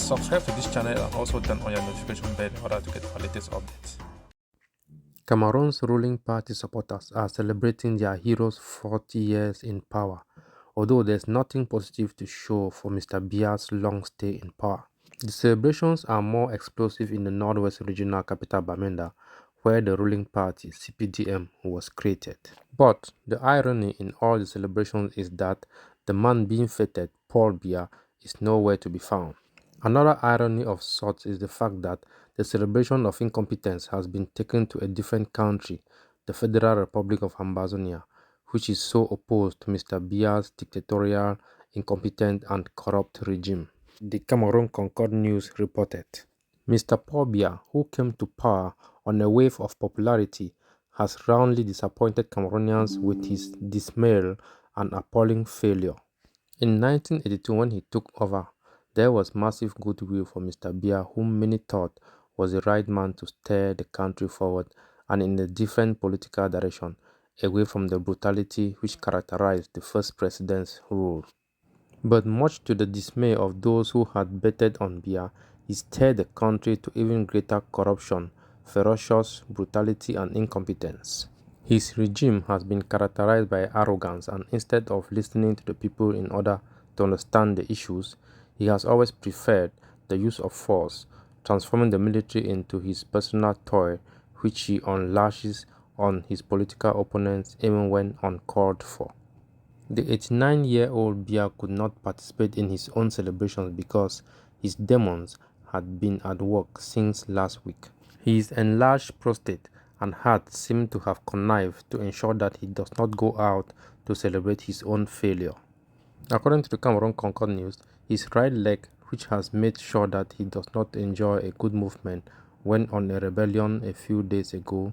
subscribe to this channel and also turn on your notification bell in order to get our latest updates. Cameroon's ruling party supporters are celebrating their hero's 40 years in power, although there's nothing positive to show for Mr. Biya's long stay in power. The celebrations are more explosive in the northwest regional capital Bamenda, where the ruling party, CPDM, was created. But the irony in all the celebrations is that the man being feted, Paul Biya, is nowhere to be found. Another irony of sorts is the fact that the celebration of incompetence has been taken to a different country, the Federal Republic of Ambazonia, which is so opposed to Mr. Biya's dictatorial, incompetent and corrupt regime. The Cameroon Concord News reported. Mr. Paul Biya, who came to power on a wave of popularity, has roundly disappointed Cameroonians with his dismal and appalling failure. In 1982, when he took over, there was massive goodwill for Mr. Biya, whom many thought was the right man to steer the country forward and in a different political direction, away from the brutality which characterized the first president's rule. But much to the dismay of those who had betted on Biya, he steered the country to even greater corruption, ferocious brutality and incompetence. His regime has been characterized by arrogance, and instead of listening to the people in order to understand the issues, he has always preferred the use of force, transforming the military into his personal toy, which he unleashes on his political opponents even when uncalled for. The 89-year-old Biya could not participate in his own celebrations because his demons had been at work since last week. His enlarged prostate and heart seem to have connived to ensure that he does not go out to celebrate his own failure. According to the Cameroon Concord News, his right leg, which has made sure that he does not enjoy a good movement, went on a rebellion a few days ago,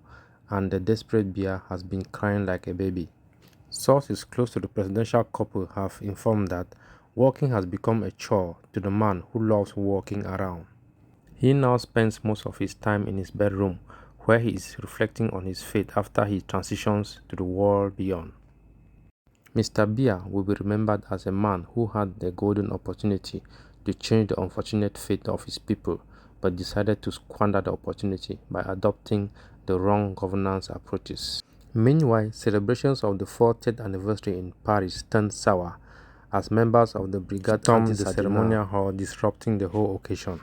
and the desperate Biya has been crying like a baby. Sources close to the presidential couple have informed that walking has become a chore to the man who loves walking around. He now spends most of his time in his bedroom, where he is reflecting on his fate after he transitions to the world beyond. Mr. Biya will be remembered as a man who had the golden opportunity to change the unfortunate fate of his people, but decided to squander the opportunity by adopting the wrong governance approaches. Meanwhile, celebrations of the 40th anniversary in Paris turned sour as members of the brigade stormed the ceremonial hall, disrupting the whole occasion.